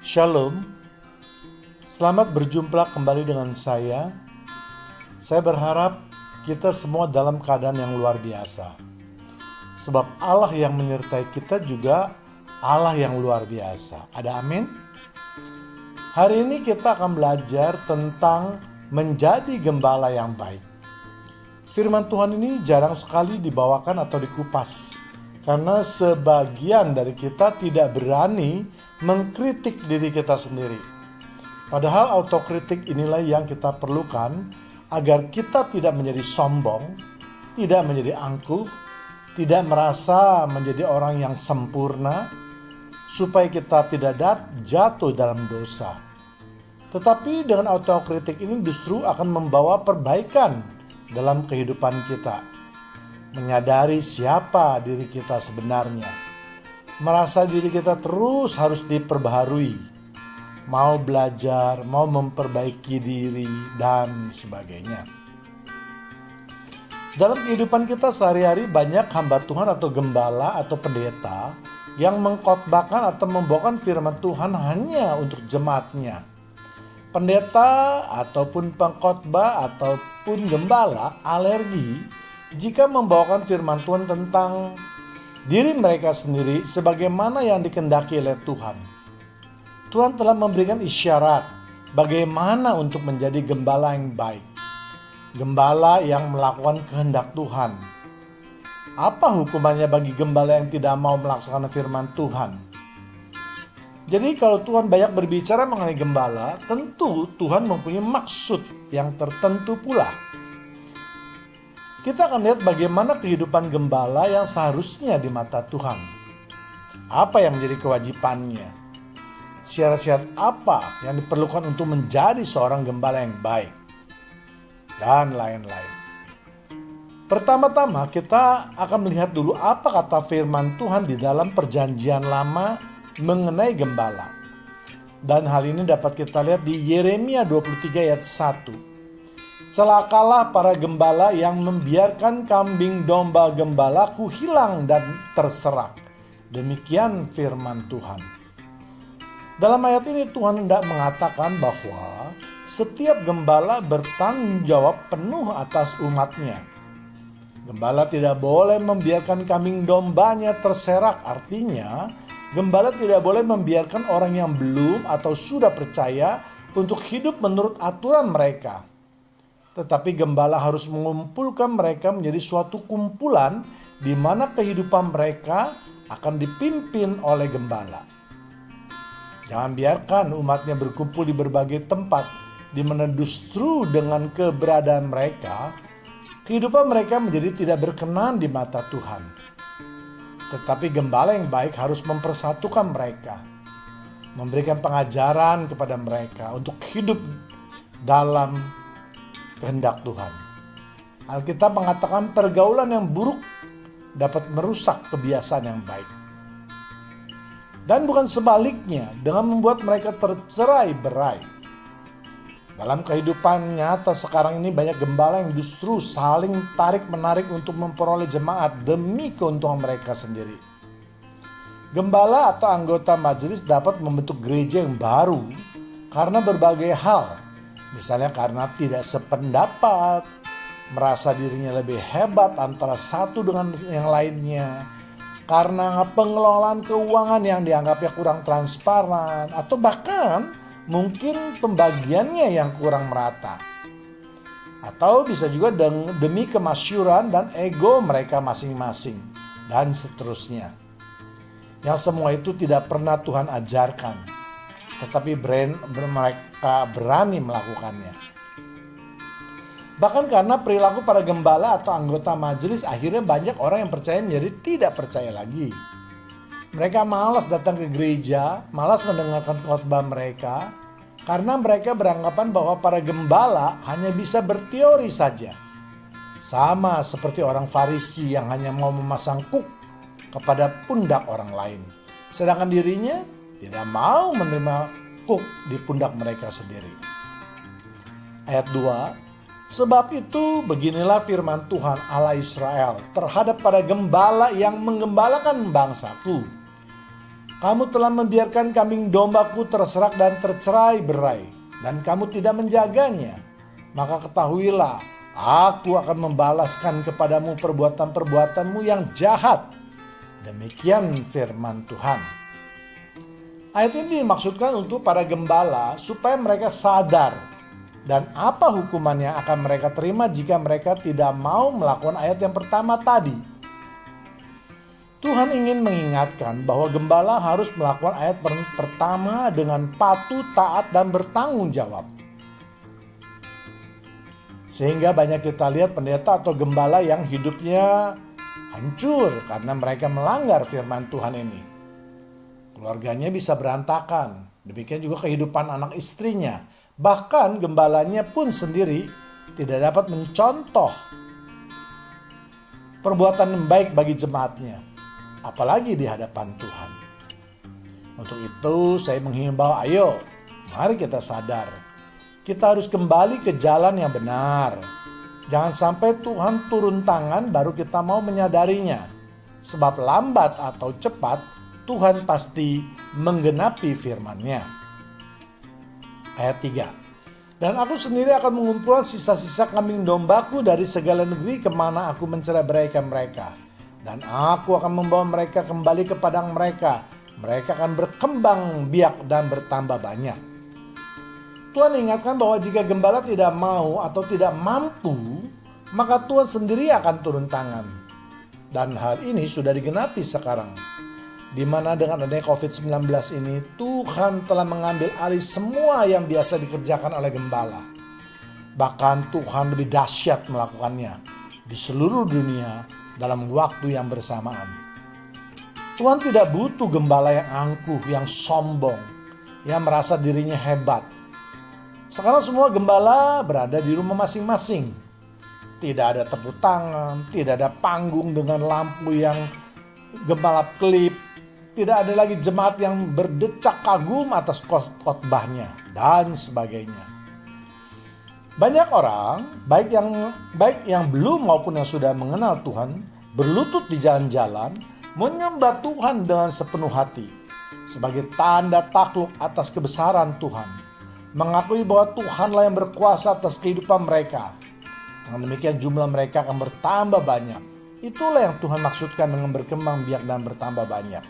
Shalom, selamat berjumpa kembali dengan saya. Saya berharap kita semua dalam keadaan yang luar biasa. Sebab Allah yang menyertai kita juga Allah yang luar biasa. Ada amin? Hari ini kita akan belajar tentang menjadi gembala yang baik. Firman Tuhan ini jarang sekali dibawakan atau dikupas. Karena sebagian dari kita tidak berani mengkritik diri kita sendiri. Padahal autokritik inilah yang kita perlukan agar kita tidak menjadi sombong, tidak menjadi angkuh, tidak merasa menjadi orang yang sempurna, supaya kita tidak jatuh dalam dosa. Tetapi dengan autokritik ini justru akan membawa perbaikan dalam kehidupan kita. Menyadari siapa diri kita sebenarnya. Merasa diri kita terus harus diperbaharui. Mau belajar, mau memperbaiki diri, dan sebagainya. Dalam kehidupan kita sehari-hari banyak hamba Tuhan atau gembala atau pendeta yang mengkhotbahkan atau membawakan firman Tuhan hanya untuk jemaatnya. Pendeta ataupun pengkhotbah ataupun gembala alergi jika membawakan firman Tuhan tentang diri mereka sendiri sebagaimana yang dikehendaki oleh Tuhan. Tuhan telah memberikan isyarat bagaimana untuk menjadi gembala yang baik. Gembala yang melakukan kehendak Tuhan. Apa hukumannya bagi gembala yang tidak mau melaksanakan firman Tuhan? Jadi kalau Tuhan banyak berbicara mengenai gembala, tentu Tuhan mempunyai maksud yang tertentu pula. Kita akan lihat bagaimana kehidupan gembala yang seharusnya di mata Tuhan. Apa yang menjadi kewajibannya? Syarat-syarat apa yang diperlukan untuk menjadi seorang gembala yang baik? Dan lain-lain. Pertama-tama kita akan melihat dulu apa kata firman Tuhan di dalam perjanjian lama mengenai gembala. Dan hal ini dapat kita lihat di Yeremia 23 ayat 1. Celakalah para gembala yang membiarkan kambing domba gembalaku hilang dan terserak. Demikian firman Tuhan. Dalam ayat ini Tuhan hendak mengatakan bahwa setiap gembala bertanggung jawab penuh atas umatnya. Gembala tidak boleh membiarkan kambing dombanya terserak. Artinya, gembala tidak boleh membiarkan orang yang belum atau sudah percaya untuk hidup menurut aturan mereka. Tetapi gembala harus mengumpulkan mereka menjadi suatu kumpulan di mana kehidupan mereka akan dipimpin oleh gembala. Jangan biarkan umatnya berkumpul di berbagai tempat di mana justru dengan keberadaan mereka, kehidupan mereka menjadi tidak berkenan di mata Tuhan. Tetapi gembala yang baik harus mempersatukan mereka, memberikan pengajaran kepada mereka untuk hidup dalam kehendak Tuhan. Alkitab mengatakan pergaulan yang buruk dapat merusak kebiasaan yang baik. Dan bukan sebaliknya dengan membuat mereka tercerai-berai. Dalam kehidupan nyata sekarang ini banyak gembala yang justru saling tarik-menarik untuk memperoleh jemaat demi keuntungan mereka sendiri. Gembala atau anggota majelis dapat membentuk gereja yang baru karena berbagai hal. Misalnya karena tidak sependapat, merasa dirinya lebih hebat antara satu dengan yang lainnya, karena pengelolaan keuangan yang dianggapnya kurang transparan, atau bahkan mungkin pembagiannya yang kurang merata. Atau bisa juga demi kemasyhuran dan ego mereka masing-masing, dan seterusnya. Yang semua itu tidak pernah Tuhan ajarkan. Tetapi mereka berani melakukannya. Bahkan karena perilaku para gembala atau anggota majelis, akhirnya banyak orang yang percaya menjadi tidak percaya lagi. Mereka malas datang ke gereja, malas mendengarkan khotbah mereka, karena mereka beranggapan bahwa para gembala hanya bisa berteori saja. Sama seperti orang Farisi yang hanya mau memasang kuk kepada pundak orang lain. Sedangkan dirinya tidak mau menerima kuk di pundak mereka sendiri. Ayat 2, sebab itu beginilah firman Tuhan Allah Israel terhadap para gembala yang menggembalakan bangsaku. Kamu telah membiarkan kambing dombaku terserak dan tercerai-berai, dan kamu tidak menjaganya. Maka ketahuilah, aku akan membalaskan kepadamu perbuatan-perbuatanmu yang jahat. Demikian firman Tuhan. Ayat ini dimaksudkan untuk para gembala supaya mereka sadar dan apa hukuman yang akan mereka terima jika mereka tidak mau melakukan ayat yang pertama tadi. Tuhan ingin mengingatkan bahwa gembala harus melakukan ayat pertama dengan patuh, taat, dan bertanggung jawab. Sehingga banyak kita lihat pendeta atau gembala yang hidupnya hancur karena mereka melanggar firman Tuhan ini. Keluarganya bisa berantakan, demikian juga kehidupan anak istrinya. Bahkan gembalanya pun sendiri tidak dapat mencontoh perbuatan yang baik bagi jemaatnya, apalagi di hadapan Tuhan. Untuk itu saya menghimbau, ayo mari kita sadar. Kita harus kembali ke jalan yang benar. Jangan sampai Tuhan turun tangan baru kita mau menyadarinya. Sebab lambat atau cepat Tuhan pasti menggenapi firman-Nya. Ayat 3. Dan aku sendiri akan mengumpulkan sisa-sisa kambing dombaku dari segala negeri kemana aku mencerai-beraikan mereka. Dan aku akan membawa mereka kembali ke padang mereka. Mereka akan berkembang biak dan bertambah banyak. Tuhan ingatkan bahwa jika gembala tidak mau atau tidak mampu, maka Tuhan sendiri akan turun tangan. Dan hal ini sudah digenapi sekarang. Di mana dengan adanya COVID-19 ini, Tuhan telah mengambil alih semua yang biasa dikerjakan oleh gembala. Bahkan Tuhan lebih dahsyat melakukannya di seluruh dunia dalam waktu yang bersamaan. Tuhan tidak butuh gembala yang angkuh, yang sombong, yang merasa dirinya hebat. Sekarang semua gembala berada di rumah masing-masing. Tidak ada tepuk tangan, tidak ada panggung dengan lampu yang gemerlap kelip. Tidak ada lagi jemaat yang berdecak kagum atas khotbahnya dan sebagainya. Banyak orang, baik yang belum maupun yang sudah mengenal Tuhan, berlutut di jalan-jalan, menyembah Tuhan dengan sepenuh hati sebagai tanda takluk atas kebesaran Tuhan. Mengakui bahwa Tuhanlah yang berkuasa atas kehidupan mereka. Dengan demikian jumlah mereka akan bertambah banyak. Itulah yang Tuhan maksudkan dengan berkembang biak dan bertambah banyak.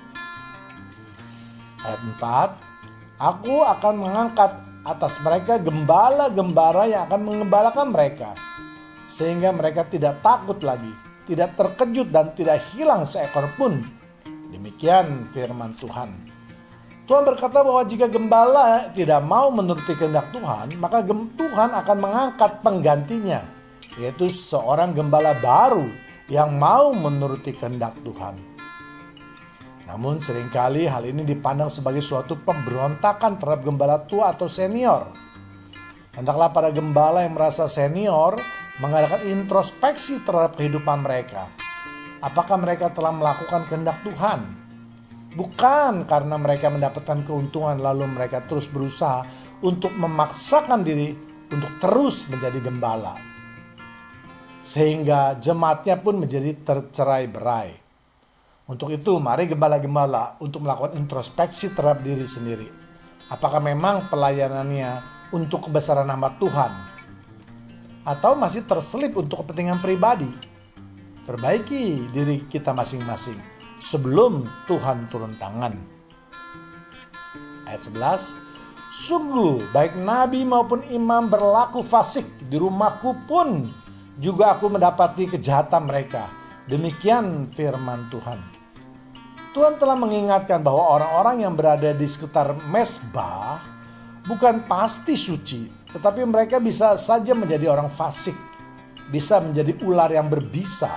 Ayat 4. Aku akan mengangkat atas mereka gembala-gembala yang akan mengembalakan mereka. Sehingga mereka tidak takut lagi, tidak terkejut dan tidak hilang seekor pun. Demikian firman Tuhan. Tuhan berkata bahwa jika gembala tidak mau menuruti kehendak Tuhan, maka Tuhan akan mengangkat penggantinya, yaitu seorang gembala baru yang mau menuruti kehendak Tuhan. Namun seringkali hal ini dipandang sebagai suatu pemberontakan terhadap gembala tua atau senior. Hendaklah para gembala yang merasa senior mengadakan introspeksi terhadap kehidupan mereka. Apakah mereka telah melakukan kehendak Tuhan? Bukan karena mereka mendapatkan keuntungan lalu mereka terus berusaha untuk memaksakan diri untuk terus menjadi gembala. Sehingga jemaatnya pun menjadi tercerai-berai. Untuk itu mari gembala-gembala untuk melakukan introspeksi terhadap diri sendiri. Apakah memang pelayanannya untuk kebesaran nama Tuhan? Atau masih terselip untuk kepentingan pribadi? Perbaiki diri kita masing-masing sebelum Tuhan turun tangan. Ayat 11. Sungguh baik nabi maupun imam berlaku fasik, di rumahku pun juga aku mendapati kejahatan mereka. Demikian firman Tuhan. Tuhan telah mengingatkan bahwa orang-orang yang berada di sekitar mezbah bukan pasti suci, tetapi mereka bisa saja menjadi orang fasik, bisa menjadi ular yang berbisa,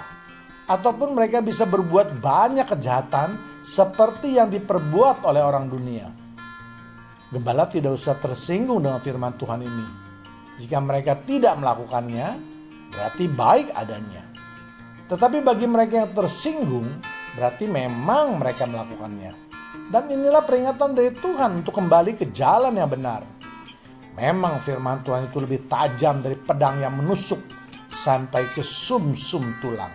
ataupun mereka bisa berbuat banyak kejahatan seperti yang diperbuat oleh orang dunia. Gembala tidak usah tersinggung dengan firman Tuhan ini. Jika mereka tidak melakukannya, berarti baik adanya. Tetapi bagi mereka yang tersinggung, berarti memang mereka melakukannya. Dan inilah peringatan dari Tuhan untuk kembali ke jalan yang benar. Memang firman Tuhan itu lebih tajam dari pedang yang menusuk sampai ke sum-sum tulang.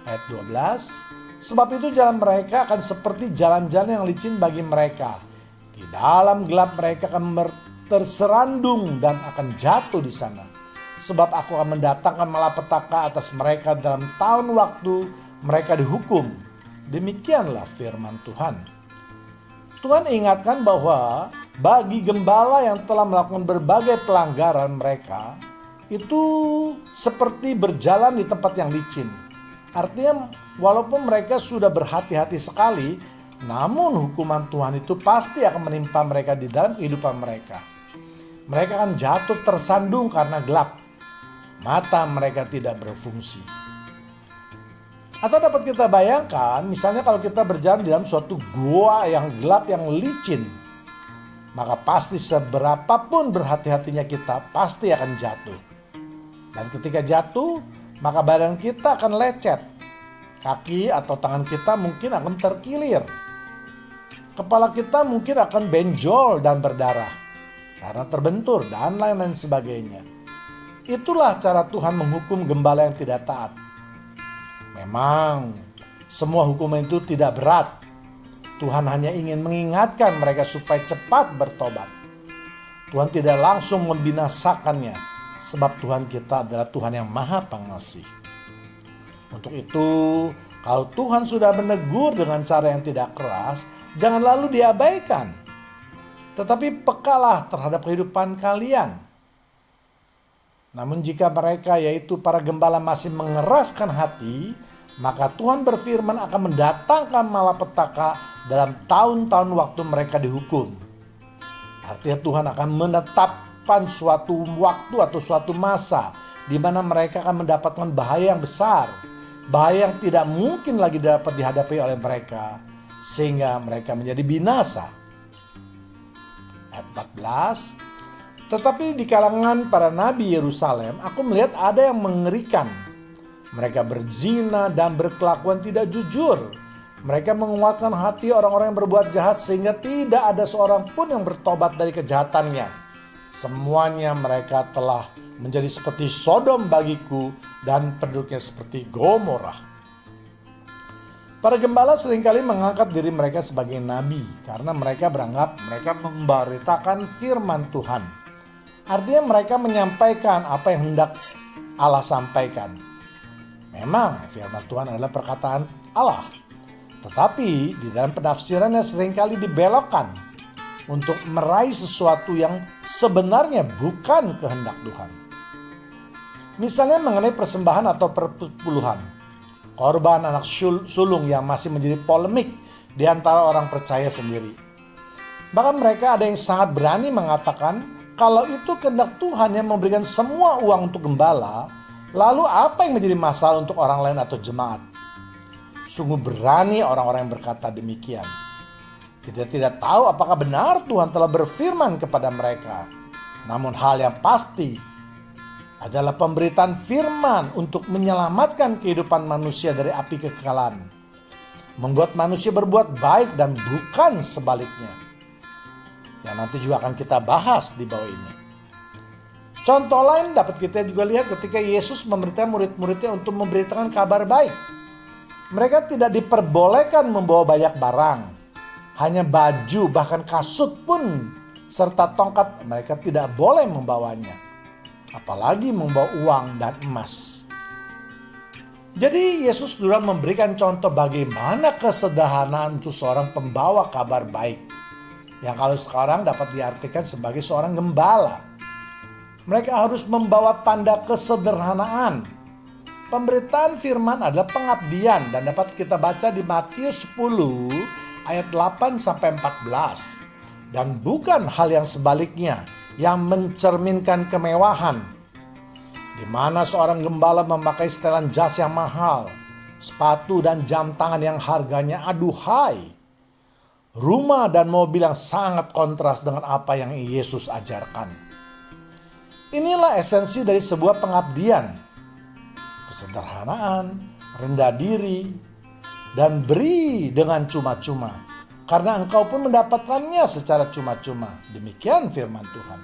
Ayat 12. Sebab itu jalan mereka akan seperti jalan-jalan yang licin bagi mereka. Di dalam gelap mereka akan terserandung dan akan jatuh di sana. Sebab aku akan mendatangkan malapetaka atas mereka dalam tahun waktu mereka dihukum. Demikianlah firman Tuhan. Tuhan ingatkan bahwa bagi gembala yang telah melakukan berbagai pelanggaran mereka, itu seperti berjalan di tempat yang licin. Artinya walaupun mereka sudah berhati-hati sekali, namun hukuman Tuhan itu pasti akan menimpa mereka di dalam kehidupan mereka. Mereka akan jatuh tersandung karena gelap. Mata mereka tidak berfungsi. Atau dapat kita bayangkan, misalnya kalau kita berjalan di dalam suatu gua yang gelap, yang licin, maka pasti seberapapun berhati-hatinya kita pasti akan jatuh. Dan ketika jatuh, maka badan kita akan lecet. Kaki atau tangan kita mungkin akan terkilir. Kepala kita mungkin akan benjol dan berdarah karena terbentur dan lain-lain sebagainya. Itulah cara Tuhan menghukum gembala yang tidak taat. Memang semua hukuman itu tidak berat. Tuhan hanya ingin mengingatkan mereka supaya cepat bertobat. Tuhan tidak langsung membinasakannya, sebab Tuhan kita adalah Tuhan yang Maha Pengasih. Untuk itu, kalau Tuhan sudah menegur dengan cara yang tidak keras, jangan lalu diabaikan. Tetapi pekalah terhadap kehidupan kalian. Namun jika mereka, yaitu para gembala, masih mengeraskan hati, maka Tuhan berfirman akan mendatangkan malapetaka dalam tahun-tahun waktu mereka dihukum. Artinya Tuhan akan menetapkan suatu waktu atau suatu masa di mana mereka akan mendapatkan bahaya yang besar, bahaya yang tidak mungkin lagi dapat dihadapi oleh mereka, sehingga mereka menjadi binasa. Ayat 14. Tetapi di kalangan para nabi Yerusalem, aku melihat ada yang mengerikan. Mereka berzina dan berkelakuan tidak jujur. Mereka menguatkan hati orang-orang yang berbuat jahat sehingga tidak ada seorang pun yang bertobat dari kejahatannya. Semuanya mereka telah menjadi seperti Sodom bagiku dan penduduknya seperti Gomorrah. Para gembala seringkali mengangkat diri mereka sebagai nabi karena mereka beranggap mereka memberitakan firman Tuhan. Artinya mereka menyampaikan apa yang hendak Allah sampaikan. Memang firman Tuhan adalah perkataan Allah. Tetapi di dalam penafsirannya seringkali dibelokkan untuk meraih sesuatu yang sebenarnya bukan kehendak Tuhan. Misalnya mengenai persembahan atau perpuluhan. Korban anak sulung yang masih menjadi polemik di antara orang percaya sendiri. Bahkan mereka ada yang sangat berani mengatakan kalau itu kehendak Tuhan yang memberikan semua uang untuk gembala, lalu apa yang menjadi masalah untuk orang lain atau jemaat? Sungguh berani orang-orang yang berkata demikian. Kita tidak tahu apakah benar Tuhan telah berfirman kepada mereka. Namun hal yang pasti adalah pemberitaan firman untuk menyelamatkan kehidupan manusia dari api kekekalan. Membuat manusia berbuat baik dan bukan sebaliknya. Yang nanti juga akan kita bahas di bawah ini. Contoh lain dapat kita juga lihat ketika Yesus memerintahkan murid-muridnya untuk memberitakan kabar baik. Mereka tidak diperbolehkan membawa banyak barang. Hanya baju, bahkan kasut pun serta tongkat mereka tidak boleh membawanya. Apalagi membawa uang dan emas. Jadi Yesus sudah memberikan contoh bagaimana kesederhanaan untuk seorang pembawa kabar baik. Yang kalau sekarang dapat diartikan sebagai seorang gembala. Mereka harus membawa tanda kesederhanaan. Pemberitaan firman adalah pengabdian dan dapat kita baca di Matius 10 ayat 8-14. Dan bukan hal yang sebaliknya yang mencerminkan kemewahan. Di mana seorang gembala memakai setelan jas yang mahal, sepatu dan jam tangan yang harganya aduhai. Rumah dan mobil yang sangat kontras dengan apa yang Yesus ajarkan. Inilah esensi dari sebuah pengabdian. Kesederhanaan, rendah diri, dan beri dengan cuma-cuma. Karena engkau pun mendapatkannya secara cuma-cuma. Demikian firman Tuhan.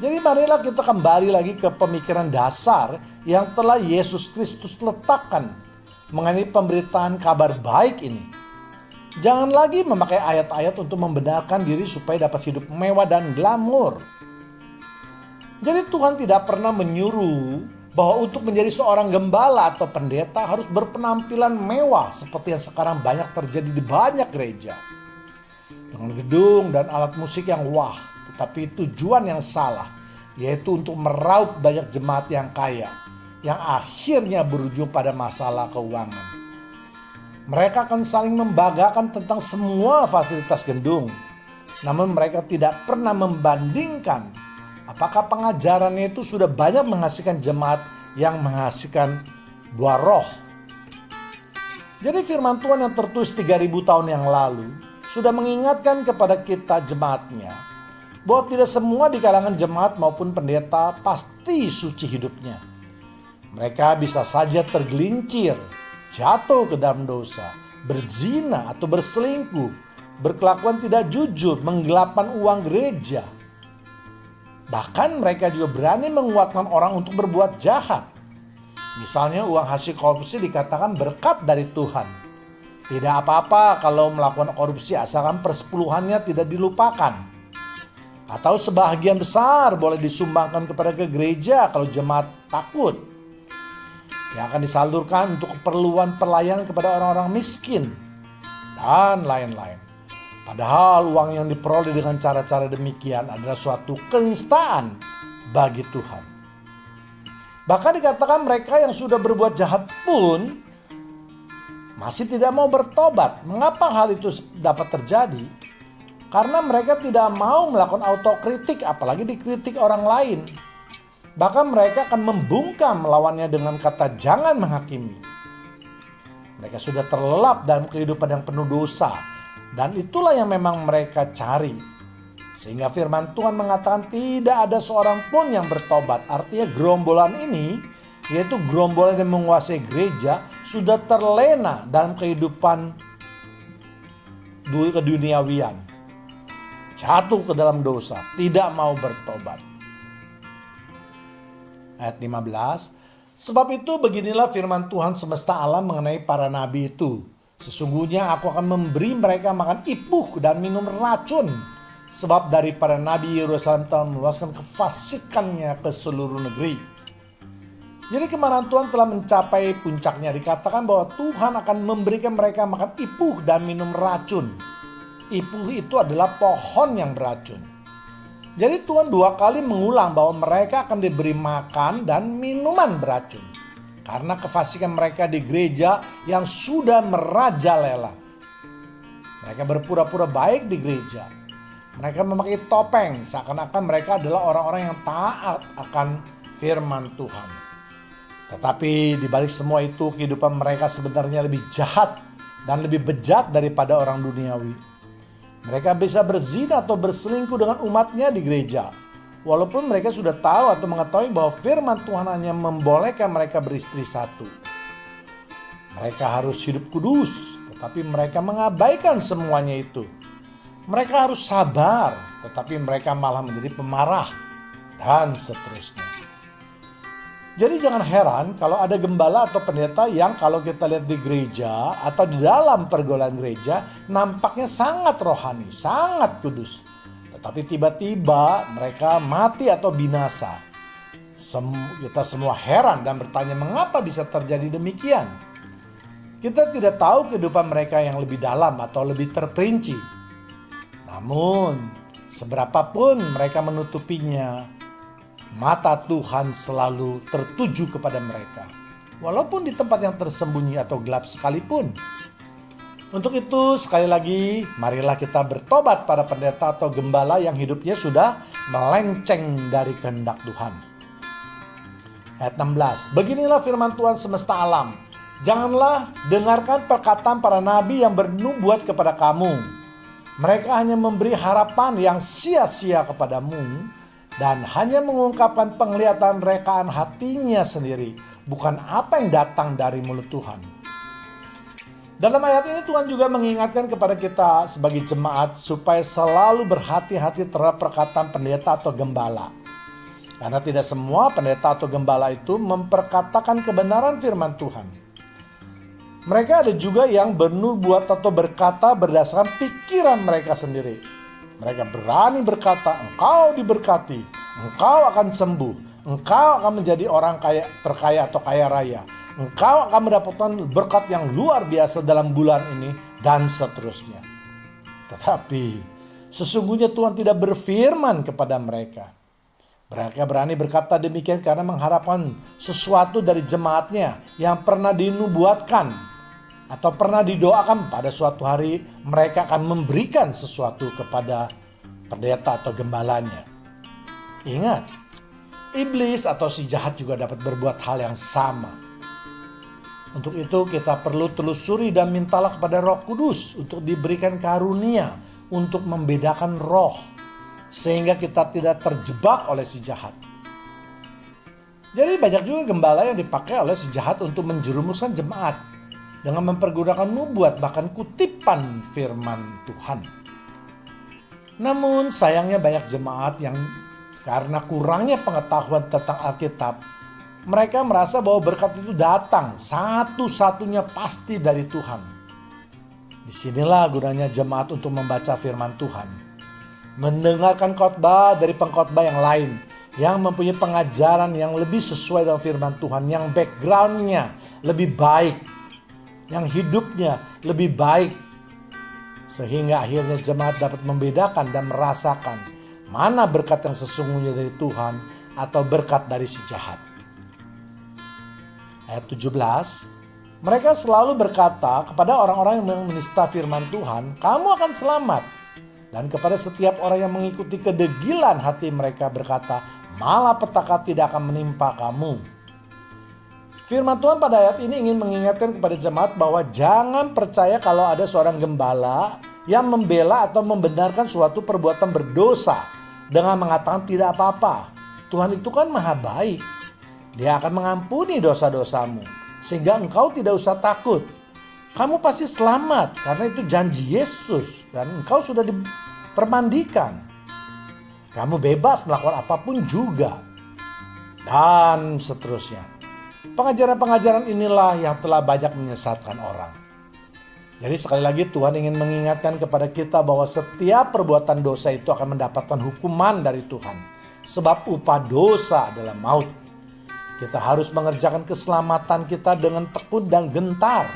Jadi marilah kita kembali lagi ke pemikiran dasar yang telah Yesus Kristus letakkan. mengenai pemberitaan kabar baik ini. Jangan lagi memakai ayat-ayat untuk membenarkan diri supaya dapat hidup mewah dan glamor. Jadi Tuhan tidak pernah menyuruh bahwa untuk menjadi seorang gembala atau pendeta harus berpenampilan mewah seperti yang sekarang banyak terjadi di banyak gereja. Dengan gedung dan alat musik yang wah, tetapi tujuan yang salah, yaitu untuk meraup banyak jemaat yang kaya, yang akhirnya berujung pada masalah keuangan. Mereka akan saling membanggakan tentang semua fasilitas gedung, namun mereka tidak pernah membandingkan apakah pengajarannya itu sudah banyak menghasilkan jemaat yang menghasilkan buah roh. Jadi firman Tuhan yang tertulis 3000 tahun yang lalu sudah mengingatkan kepada kita jemaatnya bahwa tidak semua di kalangan jemaat maupun pendeta pasti suci hidupnya. Mereka bisa saja tergelincir, jatuh ke dalam dosa, berzina atau berselingkuh, berkelakuan tidak jujur, menggelapkan uang gereja. Bahkan mereka juga berani menguatkan orang untuk berbuat jahat. Misalnya uang hasil korupsi dikatakan berkat dari Tuhan. Tidak apa-apa kalau melakukan korupsi asalkan persepuluhannya tidak dilupakan. Atau sebahagian besar boleh disumbangkan kepada ke gereja kalau jemaat takut. Yang akan disalurkan untuk keperluan pelayanan kepada orang-orang miskin. Dan lain-lain. Padahal uang yang diperoleh dengan cara-cara demikian adalah suatu kenistaan bagi Tuhan. Bahkan dikatakan mereka yang sudah berbuat jahat pun masih tidak mau bertobat. Mengapa hal itu dapat terjadi? Karena mereka tidak mau melakukan autokritik, apalagi dikritik orang lain. Bahkan mereka akan membungkam melawannya dengan kata jangan menghakimi. Mereka sudah terlelap dalam kehidupan yang penuh dosa. Dan itulah yang memang mereka cari. Sehingga firman Tuhan mengatakan tidak ada seorang pun yang bertobat. Artinya gerombolan ini, yaitu gerombolan yang menguasai gereja, sudah terlena dalam kehidupan keduniawian. Jatuh ke dalam dosa, tidak mau bertobat. Ayat 15, sebab itu beginilah firman Tuhan semesta alam mengenai para nabi itu. Sesungguhnya aku akan memberi mereka makan ipuh dan minum racun. Sebab daripada nabi Yerusalem telah meluaskan kefasikannya ke seluruh negeri. Jadi kemarahan Tuhan telah mencapai puncaknya. Dikatakan bahwa Tuhan akan memberikan mereka makan ipuh dan minum racun. Ipuh itu adalah pohon yang beracun. Jadi Tuhan 2 kali mengulang bahwa mereka akan diberi makan dan minuman beracun. Karena kefasikan mereka di gereja yang sudah merajalela. Mereka berpura-pura baik di gereja. Mereka memakai topeng seakan-akan mereka adalah orang-orang yang taat akan firman Tuhan. Tetapi di balik semua itu kehidupan mereka sebenarnya lebih jahat dan lebih bejat daripada orang duniawi. Mereka bisa berzina atau berselingkuh dengan umatnya di gereja. Walaupun mereka sudah tahu atau mengetahui bahwa firman Tuhan hanya membolehkan mereka beristri satu. Mereka harus hidup kudus, tetapi mereka mengabaikan semuanya itu. Mereka harus sabar, tetapi mereka malah menjadi pemarah, dan seterusnya. Jadi jangan heran kalau ada gembala atau pendeta yang kalau kita lihat di gereja atau di dalam pergaulan gereja nampaknya sangat rohani, sangat kudus. Tetapi tiba-tiba mereka mati atau binasa. Kita semua heran dan bertanya mengapa bisa terjadi demikian. Kita tidak tahu kehidupan mereka yang lebih dalam atau lebih terperinci. Namun seberapapun mereka menutupinya, mata Tuhan selalu tertuju kepada mereka. Walaupun di tempat yang tersembunyi atau gelap sekalipun. Untuk itu sekali lagi marilah kita bertobat pada pendeta atau gembala yang hidupnya sudah melenceng dari kehendak Tuhan. Ayat 16. Beginilah firman Tuhan semesta alam. Janganlah dengarkan perkataan para nabi yang bernubuat kepada kamu. Mereka hanya memberi harapan yang sia-sia kepadamu dan hanya mengungkapkan penglihatan rekaan hatinya sendiri, bukan apa yang datang dari mulut Tuhan. Dalam ayat ini Tuhan juga mengingatkan kepada kita sebagai jemaat supaya selalu berhati-hati terhadap perkataan pendeta atau gembala. Karena tidak semua pendeta atau gembala itu memperkatakan kebenaran firman Tuhan. Mereka ada juga yang bernubuat atau berkata berdasarkan pikiran mereka sendiri. Mereka berani berkata, engkau diberkati, engkau akan sembuh, engkau akan menjadi orang kaya, terkaya atau kaya raya, engkau akan mendapatkan berkat yang luar biasa dalam bulan ini, dan seterusnya. Tetapi sesungguhnya Tuhan tidak berfirman kepada mereka. Mereka berani berkata demikian karena mengharapkan sesuatu dari jemaatnya yang pernah dinubuatkan atau pernah didoakan pada suatu hari mereka akan memberikan sesuatu kepada pendeta atau gembalanya. Ingat, iblis atau si jahat juga dapat berbuat hal yang sama. Untuk itu kita perlu telusuri dan mintalah kepada Roh Kudus untuk diberikan karunia untuk membedakan roh, sehingga kita tidak terjebak oleh si jahat. Jadi banyak juga gembala yang dipakai oleh si jahat untuk menjerumuskan jemaat dengan mempergunakan nubuat bahkan kutipan firman Tuhan. Namun sayangnya banyak jemaat yang karena kurangnya pengetahuan tentang Alkitab, mereka merasa bahwa berkat itu datang satu-satunya pasti dari Tuhan. Disinilah gunanya jemaat untuk membaca firman Tuhan, mendengarkan khotbah dari pengkhotbah yang lain yang mempunyai pengajaran yang lebih sesuai dengan firman Tuhan, yang backgroundnya lebih baik, yang hidupnya lebih baik, sehingga akhirnya jemaat dapat membedakan dan merasakan mana berkat yang sesungguhnya dari Tuhan atau berkat dari si jahat. Ayat 17, mereka selalu berkata kepada orang-orang yang menista firman Tuhan, kamu akan selamat. Dan kepada setiap orang yang mengikuti kedegilan hati mereka berkata, malapetaka tidak akan menimpa kamu. Firman Tuhan pada ayat ini ingin mengingatkan kepada jemaat bahwa jangan percaya kalau ada seorang gembala yang membela atau membenarkan suatu perbuatan berdosa dengan mengatakan tidak apa-apa. Tuhan itu kan maha baik. Dia akan mengampuni dosa-dosamu sehingga engkau tidak usah takut. Kamu pasti selamat karena itu janji Yesus dan engkau sudah dipermandikan. Kamu bebas melakukan apapun juga. Dan seterusnya. Pengajaran-pengajaran inilah yang telah banyak menyesatkan orang. Jadi sekali lagi Tuhan ingin mengingatkan kepada kita bahwa setiap perbuatan dosa itu akan mendapatkan hukuman dari Tuhan. Sebab upah dosa adalah maut. Kita harus mengerjakan keselamatan kita dengan tekun dan gentar.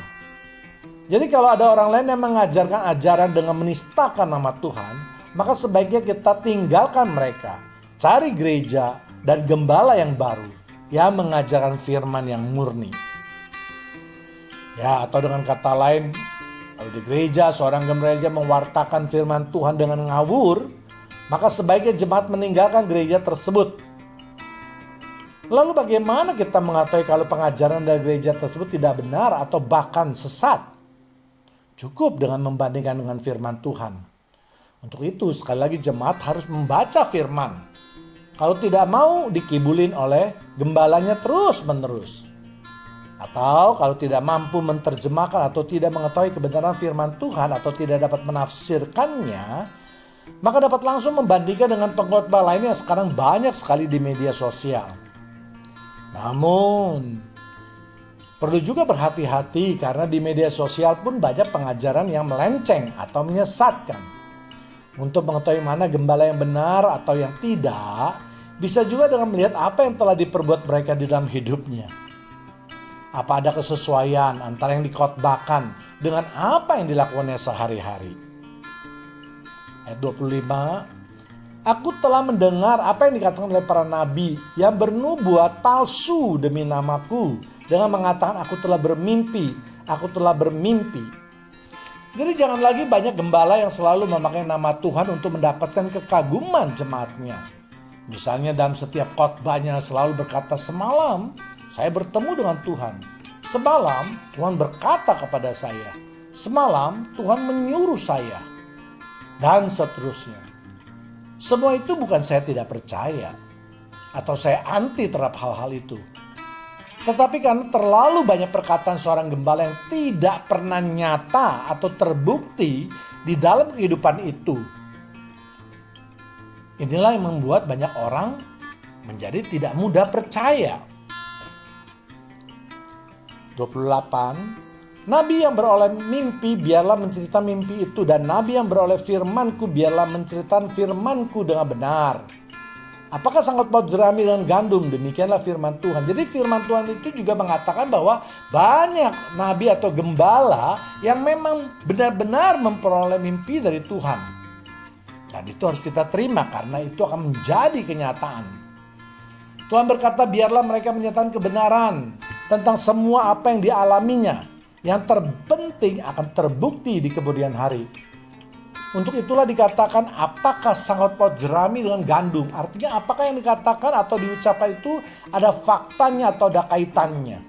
Jadi kalau ada orang lain yang mengajarkan ajaran dengan menistakan nama Tuhan, maka sebaiknya kita tinggalkan mereka. Cari gereja dan gembala yang baru yang mengajarkan firman yang murni. Ya, atau dengan kata lain, kalau di gereja seorang gembala mewartakan firman Tuhan dengan ngawur, maka sebaiknya jemaat meninggalkan gereja tersebut. Lalu bagaimana kita mengetahui kalau pengajaran dari gereja tersebut tidak benar atau bahkan sesat? Cukup dengan membandingkan dengan firman Tuhan. Untuk itu sekali lagi jemaat harus membaca firman. Kalau tidak mau dikibulin oleh gembalanya terus menerus. Atau kalau tidak mampu menerjemahkan atau tidak mengetahui kebenaran firman Tuhan atau tidak dapat menafsirkannya, maka dapat langsung membandingkan dengan pengkhotbah lain yang sekarang banyak sekali di media sosial. Namun, perlu juga berhati-hati karena di media sosial pun banyak pengajaran yang melenceng atau menyesatkan. Untuk mengetahui mana gembala yang benar atau yang tidak, bisa juga dengan melihat apa yang telah diperbuat mereka di dalam hidupnya. Apa ada kesesuaian antara yang dikhotbahkan dengan apa yang dilakukannya sehari-hari. Ayat 25, aku telah mendengar apa yang dikatakan oleh para nabi yang bernubuat palsu demi namaku dengan mengatakan aku telah bermimpi, aku telah bermimpi. Jadi jangan lagi banyak gembala yang selalu memakai nama Tuhan untuk mendapatkan kekaguman jemaatnya. Misalnya dalam setiap khotbahnya selalu berkata, semalam saya bertemu dengan Tuhan. Semalam Tuhan berkata kepada saya. Semalam Tuhan menyuruh saya. Dan seterusnya. Semua itu bukan saya tidak percaya atau saya anti terhadap hal-hal itu. Tetapi karena terlalu banyak perkataan seorang gembala yang tidak pernah nyata atau terbukti di dalam kehidupan itu. Inilah yang membuat banyak orang menjadi tidak mudah percaya. 28. Nabi yang beroleh mimpi biarlah menceritakan mimpi itu, dan nabi yang beroleh firmanku biarlah menceritakan firmanku dengan benar. Apakah sangkut paut jerami dengan gandum? Demikianlah firman Tuhan. Jadi firman Tuhan itu juga mengatakan bahwa banyak nabi atau gembala yang memang benar-benar memperoleh mimpi dari Tuhan. Dan itu harus kita terima karena itu akan menjadi kenyataan. Tuhan berkata biarlah mereka menyatakan kebenaran tentang semua apa yang dialaminya. Yang terpenting akan terbukti di kemudian hari. Untuk itulah dikatakan apakah sangkut paut jerami dengan gandum. Artinya apakah yang dikatakan atau diucapkan itu ada faktanya atau ada kaitannya.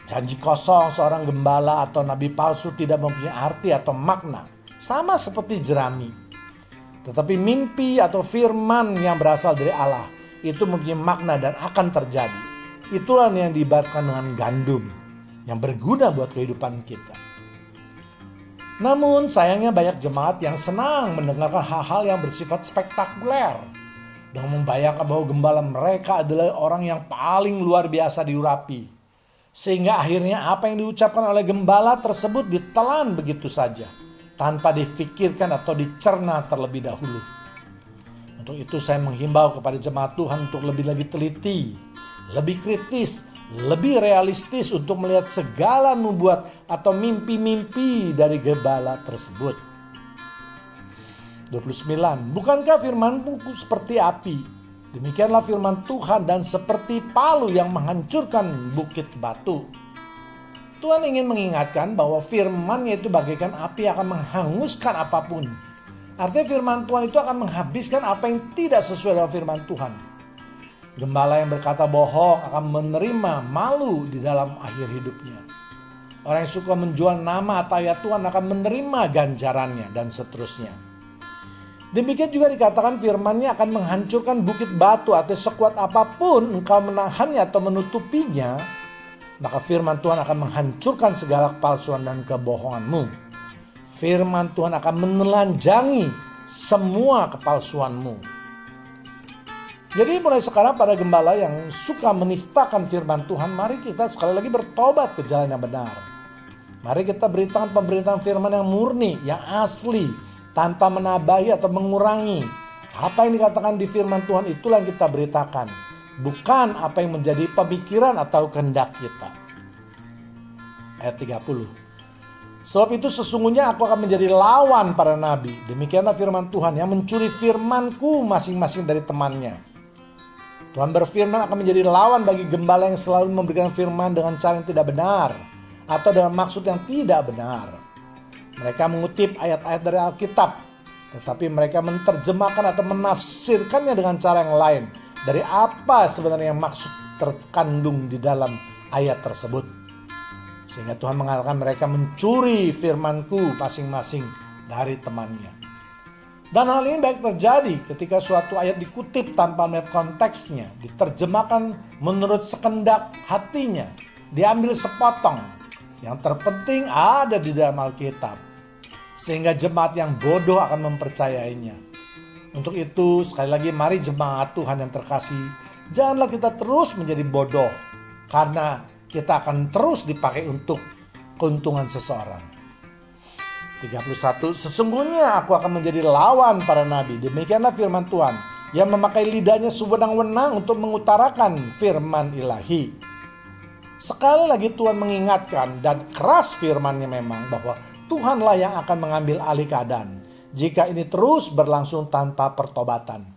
Janji kosong seorang gembala atau nabi palsu tidak mempunyai arti atau makna. Sama seperti jerami. Tetapi mimpi atau firman yang berasal dari Allah itu mempunyai makna dan akan terjadi. Itulah yang diibaratkan dengan gandum yang berguna buat kehidupan kita. Namun sayangnya banyak jemaat yang senang mendengarkan hal-hal yang bersifat spektakuler. Dengan membayangkan bahwa gembala mereka adalah orang yang paling luar biasa diurapi. Sehingga akhirnya apa yang diucapkan oleh gembala tersebut ditelan begitu saja. Tanpa difikirkan atau dicerna terlebih dahulu. Untuk itu saya menghimbau kepada jemaat Tuhan untuk lebih lagi teliti, lebih kritis, lebih realistis untuk melihat segala nubuat atau mimpi-mimpi dari gembala tersebut. 29. Bukankah firman-Mu seperti api? Demikianlah firman Tuhan dan seperti palu yang menghancurkan bukit batu. Tuhan ingin mengingatkan bahwa firman-Nya itu bagaikan api yang akan menghanguskan apapun. Artinya firman Tuhan itu akan menghabiskan apa yang tidak sesuai dengan firman Tuhan. Gembala yang berkata bohong akan menerima malu di dalam akhir hidupnya. Orang yang suka menjual nama atau ayat Tuhan akan menerima ganjarannya dan seterusnya. Demikian juga dikatakan firman-Nya akan menghancurkan bukit batu, atau sekuat apapun engkau menahannya atau menutupinya, maka firman Tuhan akan menghancurkan segala kepalsuan dan kebohonganmu. Firman Tuhan akan menelanjangi semua kepalsuanmu. Jadi mulai sekarang para gembala yang suka menistakan firman Tuhan, mari kita sekali lagi bertobat ke jalan yang benar. Mari kita beritakan pemberitaan firman yang murni, yang asli, tanpa menambahi atau mengurangi. Apa yang dikatakan di firman Tuhan itulah yang kita beritakan. Bukan apa yang menjadi pemikiran atau kehendak kita. Ayat 30. Sebab itu sesungguhnya aku akan menjadi lawan para nabi. Demikianlah firman Tuhan yang mencuri firmanku masing-masing dari temannya. Tuhan berfirman akan menjadi lawan bagi gembala yang selalu memberikan firman dengan cara yang tidak benar atau dengan maksud yang tidak benar. Mereka mengutip ayat-ayat dari Alkitab, tetapi mereka menerjemahkan atau menafsirkannya dengan cara yang lain dari apa sebenarnya maksud terkandung di dalam ayat tersebut. Sehingga Tuhan mengatakan mereka mencuri firmanku masing-masing dari temannya. Dan hal ini baik terjadi ketika suatu ayat dikutip tanpa melihat konteksnya, diterjemahkan menurut sekendak hatinya, diambil sepotong. Yang terpenting ada di dalam Alkitab. Sehingga jemaat yang bodoh akan mempercayainya. Untuk itu sekali lagi mari jemaat Tuhan yang terkasih, janganlah kita terus menjadi bodoh. Karena kita akan terus dipakai untuk keuntungan seseorang. 31. Sesungguhnya aku akan menjadi lawan para nabi. Demikianlah firman Tuhan yang memakai lidahnya sewenang-wenang untuk mengutarakan firman ilahi. Sekali lagi Tuhan mengingatkan dan keras firman-Nya memang bahwa Tuhanlah yang akan mengambil alih keadaan jika ini terus berlangsung tanpa pertobatan.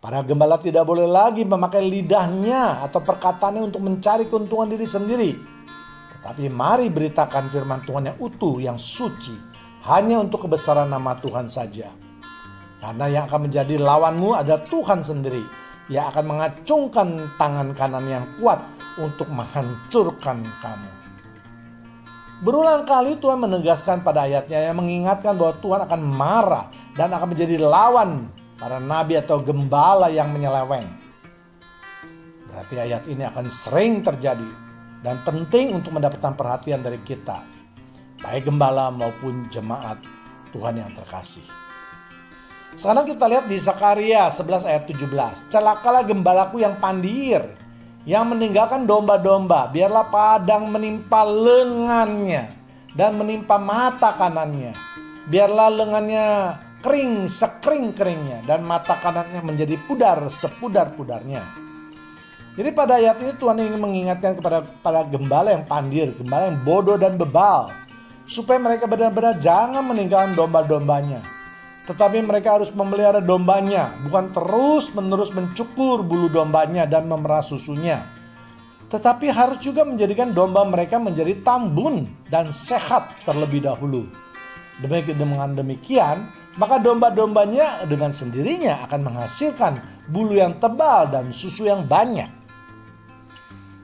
Para gembala tidak boleh lagi memakai lidahnya atau perkataannya untuk mencari keuntungan diri sendiri. Tetapi mari beritakan firman Tuhan yang utuh, yang suci, hanya untuk kebesaran nama Tuhan saja. Karena yang akan menjadi lawanmu adalah Tuhan sendiri, yang akan mengacungkan tangan kanan yang kuat untuk menghancurkan kamu. Berulang kali Tuhan menegaskan pada ayatnya yang mengingatkan bahwa Tuhan akan marah dan akan menjadi lawan para nabi atau gembala yang menyeleweng. Berarti ayat ini akan sering terjadi dan penting untuk mendapatkan perhatian dari kita, baik gembala maupun jemaat Tuhan yang terkasih. Sekarang kita lihat di Zakaria 11 ayat 17. Celakalah gembalaku yang pandir, yang meninggalkan domba-domba, biarlah padang menimpa lengannya dan menimpa mata kanannya. Biarlah lengannya kering sekering-keringnya dan mata kanannya menjadi pudar sepudar-pudarnya. Jadi pada ayat ini Tuhan ingin mengingatkan kepada para gembala yang pandir, gembala yang bodoh dan bebal, supaya mereka benar-benar jangan meninggalkan domba-dombanya. Tetapi mereka harus memelihara dombanya, bukan terus-menerus mencukur bulu dombanya dan memerah susunya. Tetapi harus juga menjadikan domba mereka menjadi tambun dan sehat terlebih dahulu. Dengan demikian, maka domba-dombanya dengan sendirinya akan menghasilkan bulu yang tebal dan susu yang banyak.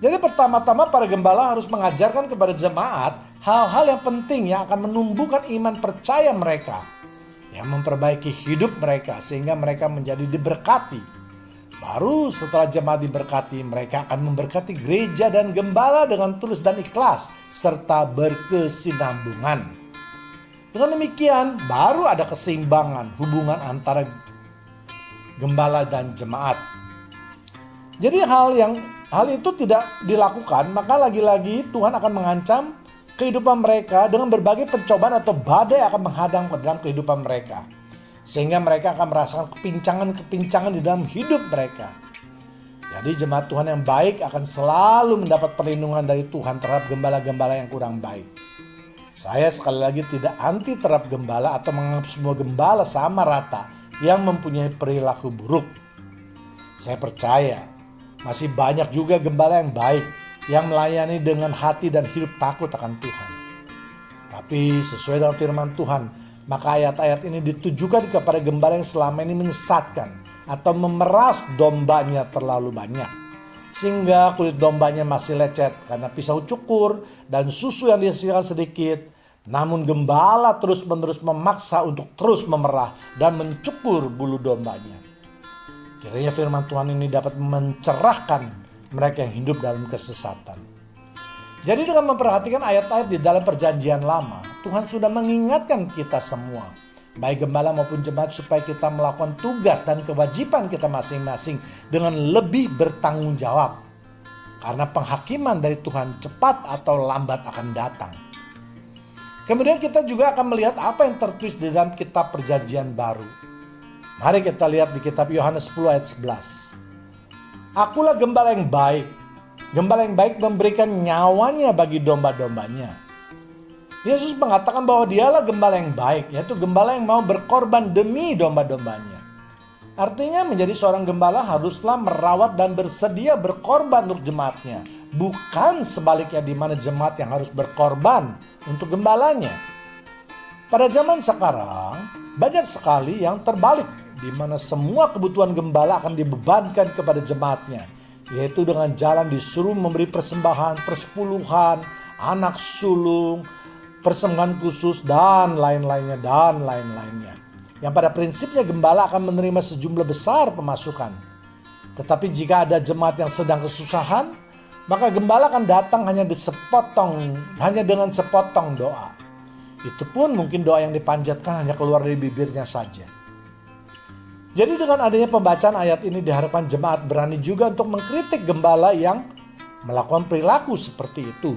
Jadi pertama-tama para gembala harus mengajarkan kepada jemaat hal-hal yang penting yang akan menumbuhkan iman percaya mereka, yang memperbaiki hidup mereka sehingga mereka menjadi diberkati. Baru setelah jemaat diberkati, mereka akan memberkati gereja dan gembala dengan tulus dan ikhlas serta berkesinambungan. Dengan demikian, baru ada keseimbangan hubungan antara gembala dan jemaat. Jadi hal itu tidak dilakukan, maka lagi-lagi Tuhan akan mengancam kehidupan mereka dengan berbagai pencobaan atau badai akan menghadang ke dalam kehidupan mereka. Sehingga mereka akan merasakan kepincangan-kepincangan di dalam hidup mereka. Jadi jemaat Tuhan yang baik akan selalu mendapat perlindungan dari Tuhan terhadap gembala-gembala yang kurang baik. Saya sekali lagi tidak anti terhadap gembala atau menganggap semua gembala sama rata yang mempunyai perilaku buruk. Saya percaya masih banyak juga gembala yang baik yang melayani dengan hati dan hidup takut akan Tuhan. Tapi sesuai dengan firman Tuhan, maka ayat-ayat ini ditujukan kepada gembala yang selama ini menyesatkan atau memeras dombanya terlalu banyak. Sehingga kulit dombanya masih lecet karena pisau cukur dan susu yang dihasilkan sedikit. Namun gembala terus-menerus memaksa untuk terus memerah dan mencukur bulu dombanya. Kiranya firman Tuhan ini dapat mencerahkan mereka yang hidup dalam kesesatan. Jadi dengan memperhatikan ayat-ayat di dalam perjanjian lama, Tuhan sudah mengingatkan kita semua, baik gembala maupun jemaat, supaya kita melakukan tugas dan kewajiban kita masing-masing dengan lebih bertanggung jawab. Karena penghakiman dari Tuhan cepat atau lambat akan datang. Kemudian kita juga akan melihat apa yang tertulis di dalam kitab perjanjian baru. Mari kita lihat di kitab Yohanes 10 ayat 11. Akulah gembala yang baik. Gembala yang baik memberikan nyawanya bagi domba-dombanya. Yesus mengatakan bahwa dialah gembala yang baik, yaitu gembala yang mau berkorban demi domba-dombanya. Artinya menjadi seorang gembala haruslah merawat dan bersedia berkorban untuk jemaatnya. Bukan sebaliknya di mana jemaat yang harus berkorban untuk gembalanya. Pada zaman sekarang banyak sekali yang terbalik, di mana semua kebutuhan gembala akan dibebankan kepada jemaatnya, yaitu dengan jalan disuruh memberi persembahan, persepuluhan, anak sulung, persembahan khusus, dan lain-lainnya. Yang pada prinsipnya gembala akan menerima sejumlah besar pemasukan. Tetapi jika ada jemaat yang sedang kesusahan, maka gembala akan datang hanya dengan sepotong doa. Itu pun mungkin doa yang dipanjatkan hanya keluar dari bibirnya saja. Jadi dengan adanya pembacaan ayat ini diharapkan jemaat berani juga untuk mengkritik gembala yang melakukan perilaku seperti itu.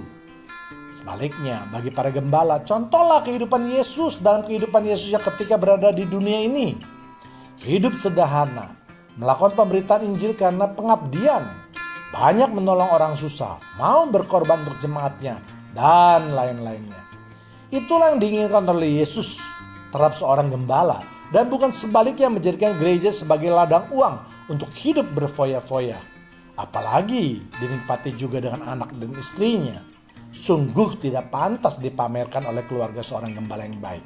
Sebaliknya, bagi para gembala, contohlah kehidupan Yesus dalam kehidupan Yesus yang ketika berada di dunia ini. Hidup sederhana, melakukan pemberitaan Injil karena pengabdian, banyak menolong orang susah, mau berkorban untuk jemaatnya, dan lain-lainnya. Itulah yang diinginkan oleh Yesus terhadap seorang gembala, dan bukan sebaliknya menjadikan gereja sebagai ladang uang untuk hidup berfoya-foya. Apalagi dinikmati juga dengan anak dan istrinya. Sungguh tidak pantas dipamerkan oleh keluarga seorang gembala yang baik.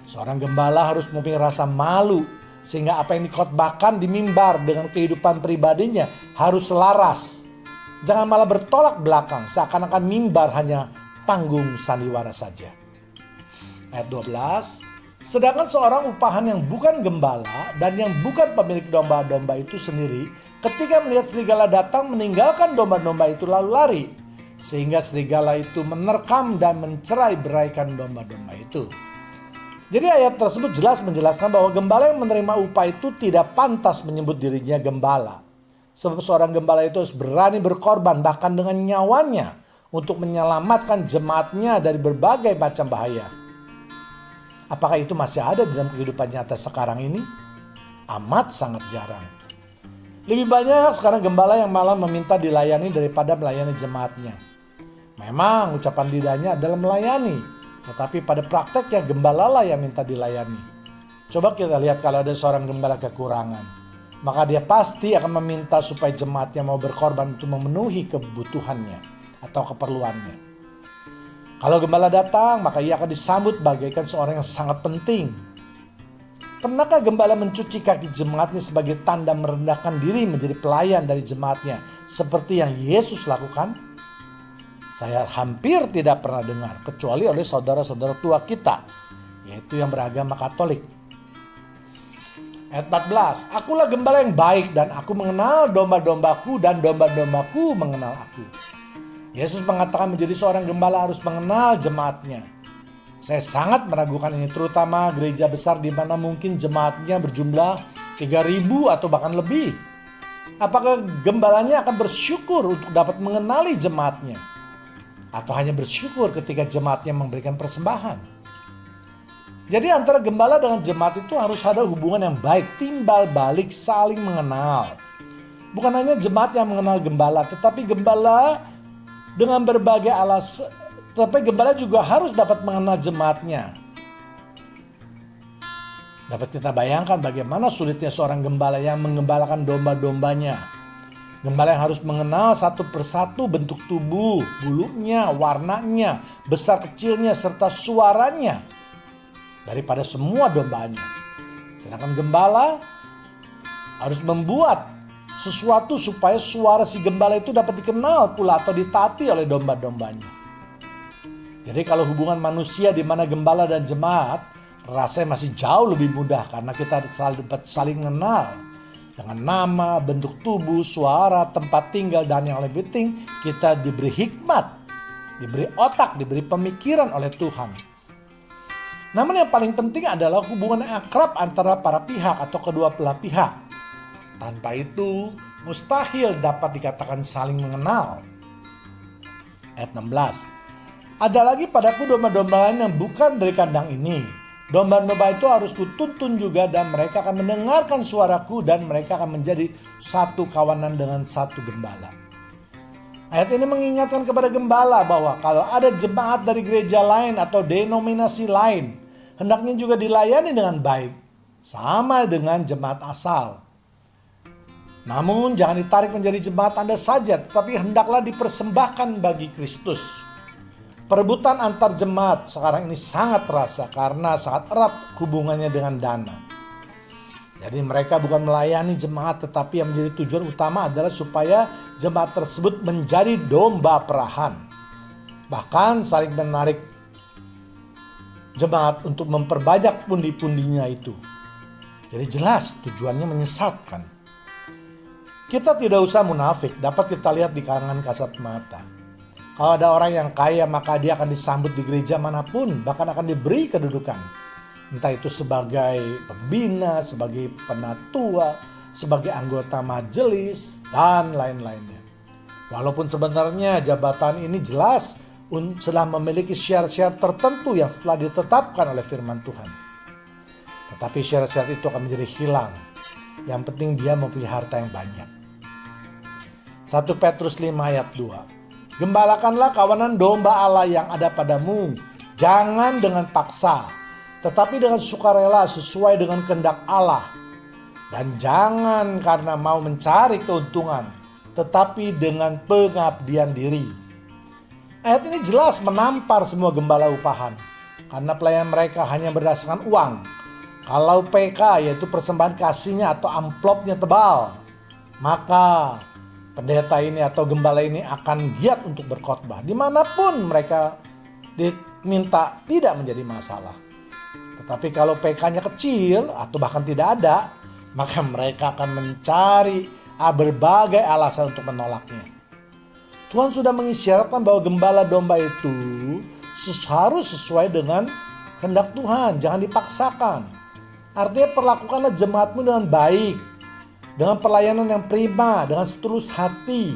Seorang gembala harus mempunyai rasa malu, sehingga apa yang dikhotbahkan di mimbar dengan kehidupan pribadinya harus selaras. Jangan malah bertolak belakang, seakan-akan mimbar hanya panggung sandiwara saja. Ayat 12. Sedangkan seorang upahan yang bukan gembala dan yang bukan pemilik domba-domba itu sendiri, ketika melihat serigala datang, meninggalkan domba-domba itu lalu lari, sehingga serigala itu menerkam dan mencerai-beraikan domba-domba itu. Jadi ayat tersebut jelas menjelaskan bahwa gembala yang menerima upah itu tidak pantas menyebut dirinya gembala. Sebab seorang gembala itu harus berani berkorban bahkan dengan nyawanya untuk menyelamatkan jemaatnya dari berbagai macam bahaya. Apakah itu masih ada dalam kehidupan nyata sekarang ini? Amat sangat jarang. Lebih banyak sekarang gembala yang malah meminta dilayani daripada melayani jemaatnya. Memang ucapan lidahnya adalah melayani, tetapi pada prakteknya gembala lah yang minta dilayani. Coba kita lihat kalau ada seorang gembala kekurangan, maka dia pasti akan meminta supaya jemaatnya mau berkorban untuk memenuhi kebutuhannya atau keperluannya. Kalau gembala datang, maka ia akan disambut bagaikan seorang yang sangat penting. Pernahkah gembala mencuci kaki jemaatnya sebagai tanda merendahkan diri menjadi pelayan dari jemaatnya seperti yang Yesus lakukan? Saya hampir tidak pernah dengar, kecuali oleh saudara-saudara tua kita, yaitu yang beragama Katolik. Ayat 14, akulah gembala yang baik dan aku mengenal domba-dombaku dan domba-dombaku mengenal aku. Yesus mengatakan menjadi seorang gembala harus mengenal jemaatnya. Saya sangat meragukan ini, terutama gereja besar di mana mungkin jemaatnya berjumlah 3.000 atau bahkan lebih. Apakah gembalanya akan bersyukur untuk dapat mengenali jemaatnya? Atau hanya bersyukur ketika jemaatnya memberikan persembahan? Jadi antara gembala dengan jemaat itu harus ada hubungan yang baik, timbal balik, saling mengenal. Bukan hanya jemaat yang mengenal gembala, tetapi gembala dengan berbagai alasan, tetapi gembala juga harus dapat mengenal jemaatnya. Dapat kita bayangkan bagaimana sulitnya seorang gembala yang menggembalakan domba-dombanya. Gembala yang harus mengenal satu persatu bentuk tubuh, bulunya, warnanya, besar kecilnya, serta suaranya daripada semua dombanya. Sedangkan gembala harus membuat sesuatu supaya suara si gembala itu dapat dikenal pula atau ditaati oleh domba-dombanya. Jadi kalau hubungan manusia di mana gembala dan jemaat, rasanya masih jauh lebih mudah karena kita dapat saling mengenal. Dengan nama, bentuk tubuh, suara, tempat tinggal, dan yang lebih penting kita diberi hikmat, diberi otak, diberi pemikiran oleh Tuhan. Namun yang paling penting adalah hubungan yang akrab antara para pihak atau kedua belah pihak. Tanpa itu mustahil dapat dikatakan saling mengenal. Ayat 16. Ada lagi padaku domba-domba lain yang bukan dari kandang ini. Domba-domba itu harus kutuntun juga dan mereka akan mendengarkan suaraku dan mereka akan menjadi satu kawanan dengan satu gembala. Ayat ini mengingatkan kepada gembala bahwa kalau ada jemaat dari gereja lain atau denominasi lain, hendaknya juga dilayani dengan baik, sama dengan jemaat asal. Namun jangan ditarik menjadi jemaat Anda saja, tetapi hendaklah dipersembahkan bagi Kristus. Perebutan antar jemaat sekarang ini sangat terasa karena sangat erat hubungannya dengan dana. Jadi mereka bukan melayani jemaat, tetapi yang menjadi tujuan utama adalah supaya jemaat tersebut menjadi domba perahan. Bahkan saling menarik jemaat untuk memperbanyak pundi-pundinya itu. Jadi jelas tujuannya menyesatkan. Kita tidak usah munafik, dapat kita lihat di kalangan kasat mata. Kalau ada orang yang kaya maka dia akan disambut di gereja manapun, bahkan akan diberi kedudukan. Entah itu sebagai pembina, sebagai penatua, sebagai anggota majelis, dan lain-lainnya. Walaupun sebenarnya jabatan ini jelas sudah memiliki syarat-syarat tertentu yang setelah ditetapkan oleh firman Tuhan. Tetapi syarat-syarat itu akan menjadi hilang. Yang penting dia mempunyai harta yang banyak. 1 Petrus 5 ayat 2. Gembalakanlah kawanan domba Allah yang ada padamu, jangan dengan paksa, tetapi dengan sukarela sesuai dengan kehendak Allah. Dan jangan karena mau mencari keuntungan, tetapi dengan pengabdian diri. Ayat ini jelas menampar semua gembala upahan, karena pelayan mereka hanya berdasarkan uang. Kalau PK yaitu persembahan kasihnya atau amplopnya tebal, maka pendeta ini atau gembala ini akan giat untuk berkhotbah. Dimanapun mereka diminta tidak menjadi masalah. Tetapi kalau PK-nya kecil atau bahkan tidak ada, maka mereka akan mencari berbagai alasan untuk menolaknya. Tuhan sudah mengisyaratkan bahwa gembala domba itu harus sesuai dengan kehendak Tuhan, jangan dipaksakan. Artinya perlakukanlah jemaatmu dengan baik. dengan pelayanan yang prima, dengan setulus hati.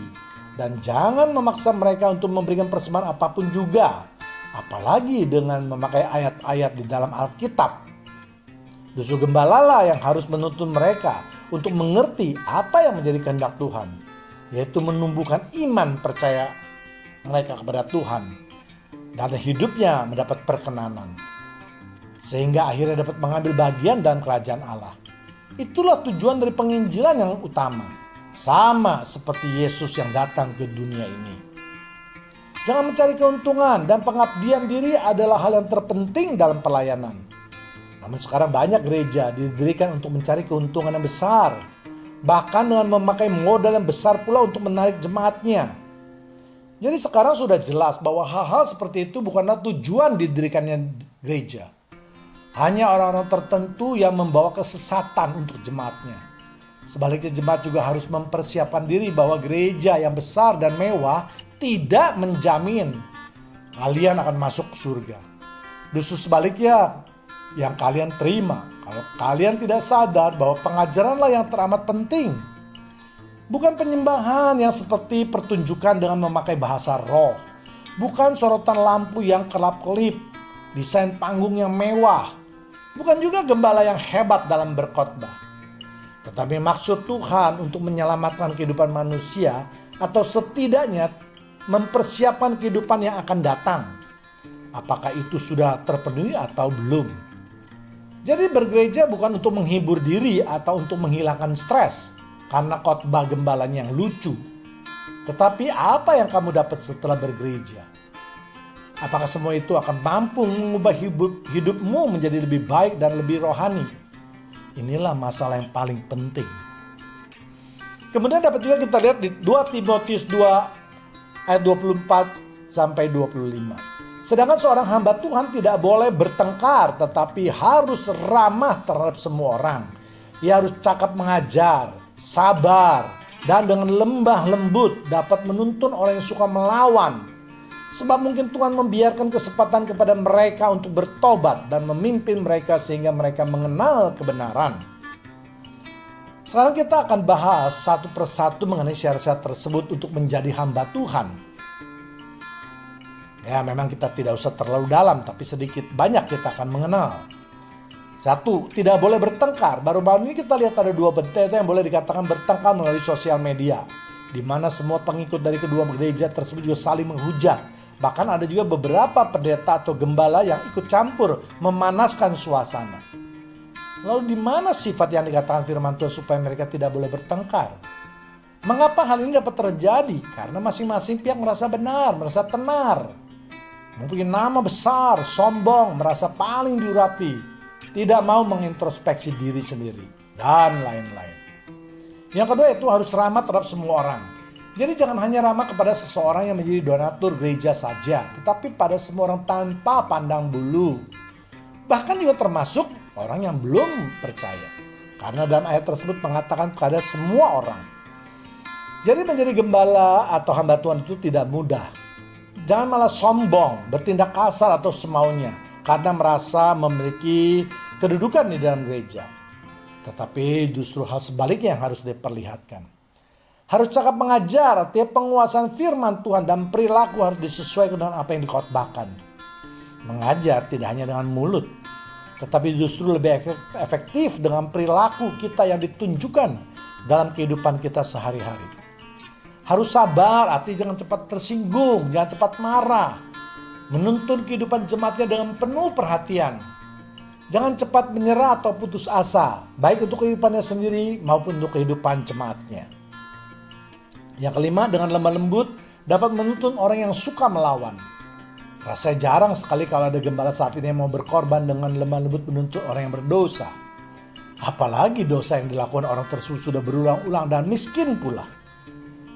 Dan jangan memaksa mereka untuk memberikan persembahan apapun juga, apalagi dengan memakai ayat-ayat di dalam Alkitab. Justru gembalalah yang harus menuntun mereka untuk mengerti apa yang menjadi kehendak Tuhan, yaitu menumbuhkan iman percaya mereka kepada Tuhan dan hidupnya mendapat perkenanan, sehingga akhirnya dapat mengambil bagian dalam kerajaan Allah. Itulah tujuan dari penginjilan yang utama, sama seperti Yesus yang datang ke dunia ini. Jangan mencari keuntungan, dan pengabdian diri adalah hal yang terpenting dalam pelayanan. Namun sekarang banyak gereja didirikan untuk mencari keuntungan yang besar, bahkan dengan memakai modal yang besar pula untuk menarik jemaatnya. Jadi sekarang sudah jelas bahwa hal-hal seperti itu bukanlah tujuan didirikannya gereja. Hanya orang-orang tertentu yang membawa kesesatan untuk jemaatnya. Sebaliknya jemaat juga harus mempersiapkan diri bahwa gereja yang besar dan mewah tidak menjamin kalian akan masuk ke surga. Justru sebaliknya, yang kalian terima kalau kalian tidak sadar bahwa pengajaranlah yang teramat penting. Bukan penyembahan yang seperti pertunjukan dengan memakai bahasa roh. Bukan sorotan lampu yang kelap-kelip, desain panggung yang mewah. Bukan juga gembala yang hebat dalam berkhotbah. Tetapi maksud Tuhan untuk menyelamatkan kehidupan manusia, atau setidaknya mempersiapkan kehidupan yang akan datang. Apakah itu sudah terpenuhi atau belum? Jadi bergereja bukan untuk menghibur diri atau untuk menghilangkan stres karena khotbah gembalanya yang lucu. Tetapi apa yang kamu dapat setelah bergereja? Apakah semua itu akan mampu mengubah hidupmu menjadi lebih baik dan lebih rohani? Inilah masalah yang paling penting. Kemudian dapat juga kita lihat di 2 Timotius 2 ayat 24 sampai 25. Sedangkan seorang hamba Tuhan tidak boleh bertengkar, tetapi harus ramah terhadap semua orang. Ia harus cakap mengajar, sabar, dan dengan lembah lembut dapat menuntun orang yang suka melawan. Sebab mungkin Tuhan membiarkan kesempatan kepada mereka untuk bertobat dan memimpin mereka sehingga mereka mengenal kebenaran. Sekarang kita akan bahas satu persatu mengenai syarat-syarat tersebut untuk menjadi hamba Tuhan. Ya, memang kita tidak usah terlalu dalam, tapi sedikit banyak kita akan mengenal. 1, tidak boleh bertengkar. Baru-baru ini kita lihat ada 2 pendeta yang boleh dikatakan bertengkar melalui sosial media, di mana semua pengikut dari kedua gereja tersebut juga saling menghujat. Bahkan ada juga beberapa pendeta atau gembala yang ikut campur memanaskan suasana. Lalu di mana sifat yang dikatakan firman Tuhan supaya mereka tidak boleh bertengkar? Mengapa hal ini dapat terjadi? Karena masing-masing pihak merasa benar, merasa tenar. Mempunyai nama besar, sombong, merasa paling diurapi, tidak mau mengintrospeksi diri sendiri, dan lain-lain. Yang kedua itu harus ramah terhadap semua orang. Jadi jangan hanya ramah kepada seseorang yang menjadi donatur gereja saja, tetapi pada semua orang tanpa pandang bulu. Bahkan juga termasuk orang yang belum percaya. Karena dalam ayat tersebut mengatakan kepada semua orang. Jadi menjadi gembala atau hamba Tuhan itu tidak mudah. Jangan malah sombong, bertindak kasar atau semaunya karena merasa memiliki kedudukan di dalam gereja. Tetapi justru hal sebaliknya yang harus diperlihatkan. Harus cakap mengajar, artinya penguasaan firman Tuhan dan perilaku harus disesuaikan dengan apa yang dikhotbahkan. Mengajar tidak hanya dengan mulut, tetapi justru lebih efektif dengan perilaku kita yang ditunjukkan dalam kehidupan kita sehari-hari. Harus sabar, artinya jangan cepat tersinggung, jangan cepat marah. Menuntun kehidupan jemaatnya dengan penuh perhatian. Jangan cepat menyerah atau putus asa, baik untuk kehidupannya sendiri maupun untuk kehidupan jemaatnya. Yang kelima, dengan lemah lembut dapat menuntun orang yang suka melawan. Rasanya jarang sekali kalau ada gembala saat ini yang mau berkorban dengan lemah lembut menuntun orang yang berdosa. Apalagi dosa yang dilakukan orang tersebut sudah berulang-ulang dan miskin pula.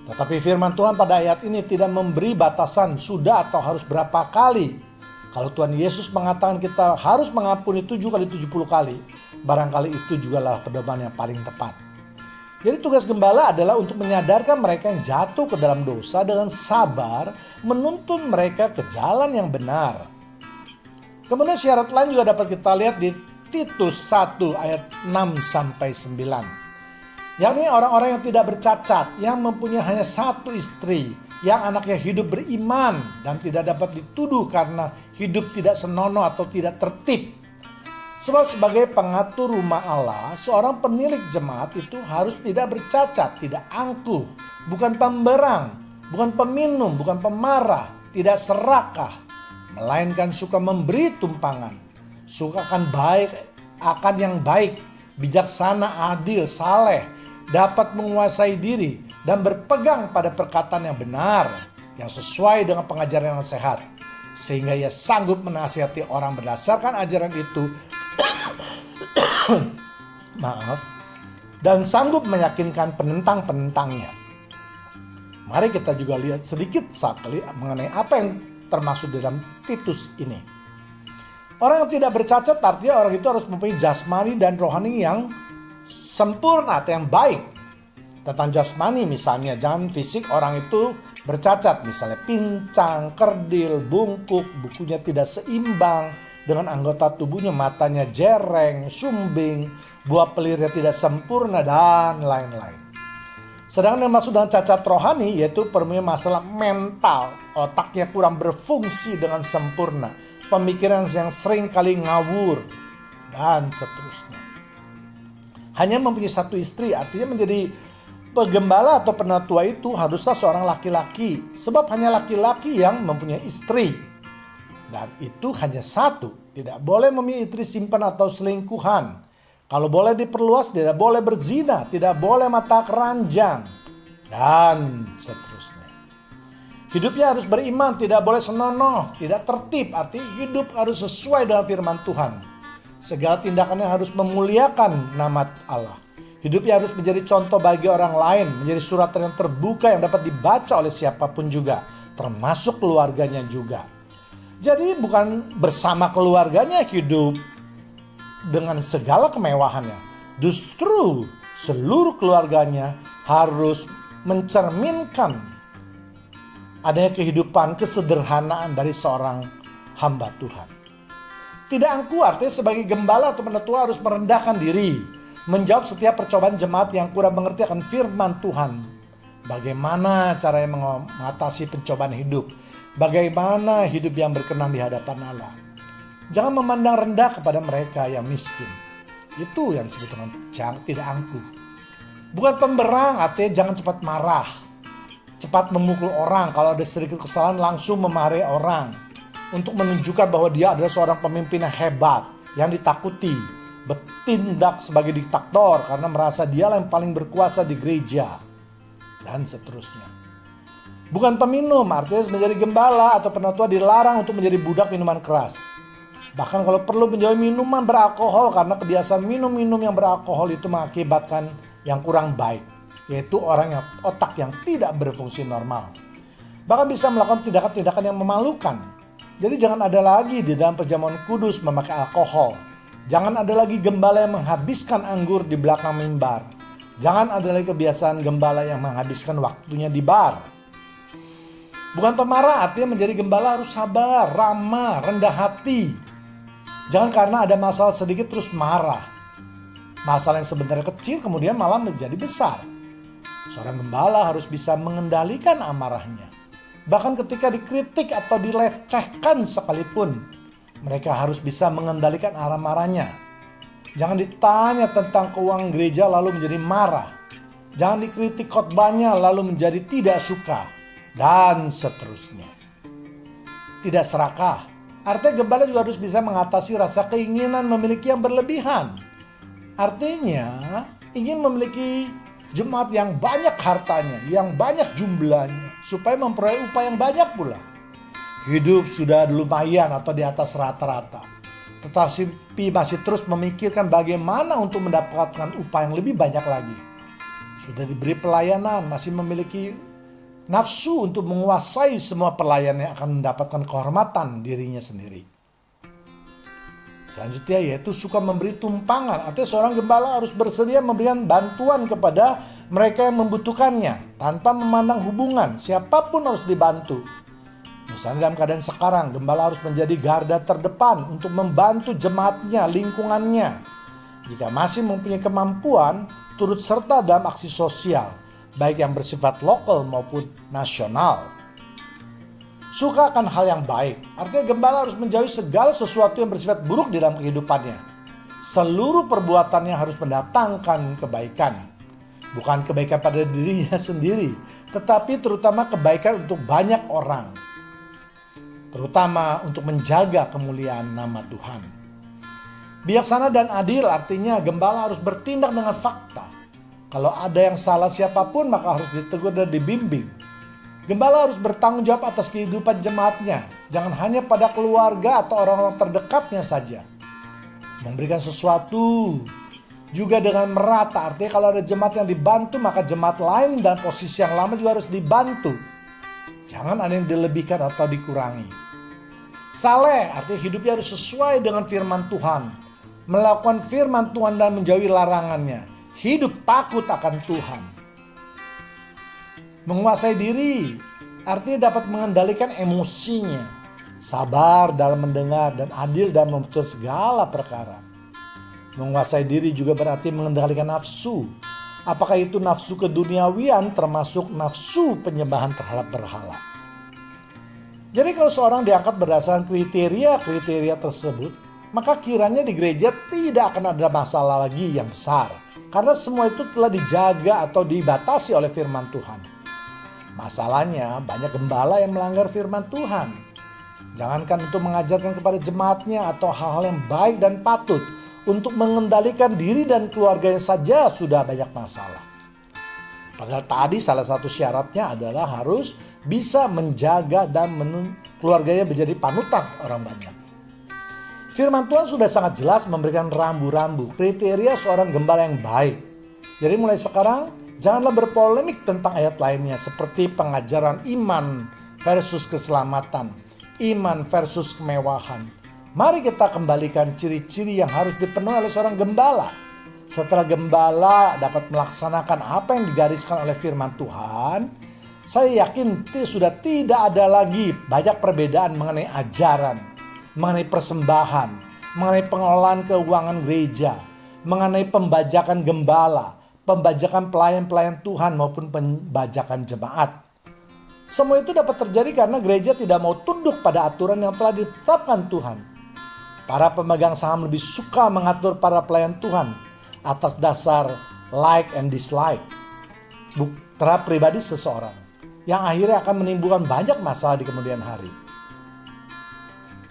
Tetapi firman Tuhan pada ayat ini tidak memberi batasan sudah atau harus berapa kali. Kalau Tuhan Yesus mengatakan kita harus mengampuni 7 kali 70 kali, barangkali itu jugalah pedoman yang paling tepat. Jadi tugas gembala adalah untuk menyadarkan mereka yang jatuh ke dalam dosa dengan sabar, menuntun mereka ke jalan yang benar. Kemudian syarat lain juga dapat kita lihat di Titus 1 ayat 6-9. yakni orang-orang yang tidak bercacat, yang mempunyai hanya satu istri, yang anaknya hidup beriman dan tidak dapat dituduh karena hidup tidak senonoh atau tidak tertib. Sebab sebagai pengatur rumah Allah, seorang penilik jemaat itu harus tidak bercacat, tidak angkuh, bukan pemberang, bukan peminum, bukan pemarah, tidak serakah, melainkan suka memberi tumpangan, suka akan yang baik, bijaksana, adil, saleh, dapat menguasai diri dan berpegang pada perkataan yang benar, yang sesuai dengan pengajaran yang sehat, sehingga ia sanggup menasihati orang berdasarkan ajaran itu dan sanggup meyakinkan penentang-penentangnya. Mari kita juga lihat sedikit sekali mengenai apa yang termasuk dalam Titus ini. Orang yang tidak bercacat artinya orang itu harus mempunyai jasmani dan rohani yang sempurna atau yang baik. Tentang jasmani misalnya, jangan fisik orang itu bercacat, misalnya pincang, kerdil, bungkuk, bukunya tidak seimbang dengan anggota tubuhnya, matanya jereng, sumbing, buah pelirnya tidak sempurna, dan lain-lain. Sedangkan yang masuk dengan cacat rohani yaitu permuanya masalah mental, otaknya kurang berfungsi dengan sempurna, pemikiran yang sering kali ngawur, dan seterusnya. Hanya mempunyai satu istri artinya menjadi penggembala atau penatua itu haruslah seorang laki-laki, sebab hanya laki-laki yang mempunyai istri. Dan itu hanya satu, tidak boleh mempunyai istri simpan atau selingkuhan. Kalau boleh diperluas, tidak boleh berzina, tidak boleh mata keranjang, dan seterusnya. Hidupnya harus beriman, tidak boleh senonoh, tidak tertib, artinya hidup harus sesuai dengan firman Tuhan. Segala tindakannya harus memuliakan nama Allah. Hidupnya harus menjadi contoh bagi orang lain, menjadi suratan yang terbuka yang dapat dibaca oleh siapapun juga, termasuk keluarganya juga. Jadi bukan bersama keluarganya hidup dengan segala kemewahannya. Justru seluruh keluarganya harus mencerminkan adanya kehidupan kesederhanaan dari seorang hamba Tuhan. Tidak angkuh artinya sebagai gembala atau penatua harus merendahkan diri, menjawab setiap percobaan jemaat yang kurang mengerti akan firman Tuhan. Bagaimana caranya mengatasi pencobaan hidup? Bagaimana hidup yang berkenan di hadapan Allah? Jangan memandang rendah kepada mereka yang miskin. Itu yang disebut dengan tidak angkuh. Bukan pemberang, artinya jangan cepat marah. Cepat memukul orang, kalau ada sedikit kesalahan langsung memarahi orang. Untuk menunjukkan bahwa dia adalah seorang pemimpin yang hebat, yang ditakuti. Bertindak sebagai diktator karena merasa dialah yang paling berkuasa di gereja. Dan seterusnya. Bukan peminum, artinya menjadi gembala atau penatua dilarang untuk menjadi budak minuman keras. Bahkan kalau perlu menjauhi minuman beralkohol karena kebiasaan minum-minum yang beralkohol itu mengakibatkan yang kurang baik. Yaitu orang yang otak yang tidak berfungsi normal. Bahkan bisa melakukan tindakan-tindakan yang memalukan. Jadi jangan ada lagi di dalam perjamuan kudus memakai alkohol. Jangan ada lagi gembala yang menghabiskan anggur di belakang mimbar. Jangan ada lagi kebiasaan gembala yang menghabiskan waktunya di bar. Bukan pemarah, artinya menjadi gembala harus sabar, ramah, rendah hati. Jangan karena ada masalah sedikit terus marah. Masalah yang sebenarnya kecil kemudian malah menjadi besar. Seorang gembala harus bisa mengendalikan amarahnya. Bahkan ketika dikritik atau dilecehkan sekalipun, mereka harus bisa mengendalikan amarahnya. Jangan ditanya tentang keuangan gereja lalu menjadi marah. Jangan dikritik khotbahnya lalu menjadi tidak suka. Dan seterusnya. Tidak serakah. Artinya gembala juga harus bisa mengatasi rasa keinginan memiliki yang berlebihan. Artinya ingin memiliki jemaat yang banyak hartanya, yang banyak jumlahnya, supaya memperoleh upah yang banyak pula. Hidup sudah lumayan atau di atas rata-rata, tetapi masih terus memikirkan bagaimana untuk mendapatkan upah yang lebih banyak lagi. Sudah diberi pelayanan, masih memiliki nafsu untuk menguasai semua pelayan yang akan mendapatkan kehormatan dirinya sendiri. Selanjutnya yaitu suka memberi tumpangan. Artinya seorang gembala harus bersedia memberikan bantuan kepada mereka yang membutuhkannya tanpa memandang hubungan. Siapapun harus dibantu. Misalnya dalam keadaan sekarang, gembala harus menjadi garda terdepan untuk membantu jemaatnya, lingkungannya. Jika masih mempunyai kemampuan, turut serta dalam aksi sosial, baik yang bersifat lokal maupun nasional. Suka akan hal yang baik, artinya gembala harus menjauhi segala sesuatu yang bersifat buruk di dalam kehidupannya. Seluruh perbuatannya harus mendatangkan kebaikan. Bukan kebaikan pada dirinya sendiri, tetapi terutama kebaikan untuk banyak orang. Terutama untuk menjaga kemuliaan nama Tuhan. Bijaksana dan adil artinya gembala harus bertindak dengan fakta. Kalau ada yang salah siapapun maka harus ditegur dan dibimbing. Gembala harus bertanggung jawab atas kehidupan jemaatnya. Jangan hanya pada keluarga atau orang-orang terdekatnya saja. Memberikan sesuatu juga dengan merata, artinya kalau ada jemaat yang dibantu maka jemaat lain dan posisi yang lama juga harus dibantu. Jangan ada yang dilebihkan atau dikurangi. Saleh artinya hidupnya harus sesuai dengan firman Tuhan. Melakukan firman Tuhan dan menjauhi larangannya. Hidup takut akan Tuhan. Menguasai diri artinya dapat mengendalikan emosinya. Sabar dalam mendengar dan adil dalam memutuskan segala perkara. Menguasai diri juga berarti mengendalikan nafsu. Apakah itu nafsu keduniawian termasuk nafsu penyembahan terhadap berhala. Jadi kalau seorang diangkat berdasarkan kriteria tersebut, maka kiranya di gereja tidak akan ada masalah lagi yang besar. Karena semua itu telah dijaga atau dibatasi oleh firman Tuhan. Masalahnya banyak gembala yang melanggar firman Tuhan. Jangankan untuk mengajarkan kepada jemaatnya atau hal-hal yang baik dan patut. Untuk mengendalikan diri dan keluarganya saja sudah banyak masalah. Padahal tadi salah satu syaratnya adalah harus bisa menjaga dan keluarganya menjadi panutan orang banyak. Firman Tuhan sudah sangat jelas memberikan rambu-rambu kriteria seorang gembala yang baik. Jadi mulai sekarang janganlah berpolemik tentang ayat lainnya seperti pengajaran iman versus keselamatan, iman versus kemewahan. Mari kita kembalikan ciri-ciri yang harus dipenuhi oleh seorang gembala. Setelah gembala dapat melaksanakan apa yang digariskan oleh firman Tuhan, saya yakin sudah tidak ada lagi banyak perbedaan mengenai ajaran, mengenai persembahan, mengenai pengelolaan keuangan gereja, mengenai pembajakan gembala, pembajakan pelayan-pelayan Tuhan maupun pembajakan jemaat. Semua itu dapat terjadi karena gereja tidak mau tunduk pada aturan yang telah ditetapkan Tuhan. Para pemegang saham lebih suka mengatur para pelayan Tuhan atas dasar like and dislike terhadap pribadi seseorang yang akhirnya akan menimbulkan banyak masalah di kemudian hari.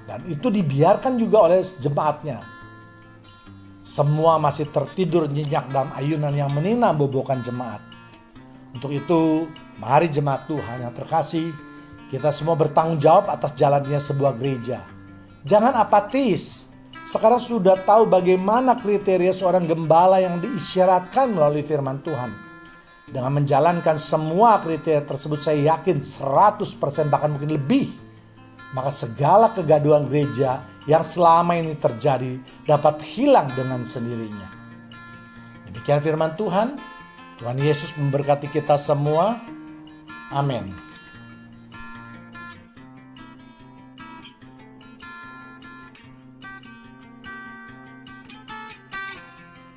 Dan itu dibiarkan juga oleh jemaatnya. Semua masih tertidur nyenyak dalam ayunan yang menina bobokan jemaat. Untuk itu, mari jemaat Tuhan yang terkasih, kita semua bertanggung jawab atas jalannya sebuah gereja. Jangan apatis. Sekarang sudah tahu bagaimana kriteria seorang gembala yang diisyaratkan melalui firman Tuhan. Dengan menjalankan semua kriteria tersebut saya yakin 100% bahkan mungkin lebih. Maka segala kegaduhan gereja yang selama ini terjadi dapat hilang dengan sendirinya. Demikian firman Tuhan. Tuhan Yesus memberkati kita semua. Amin.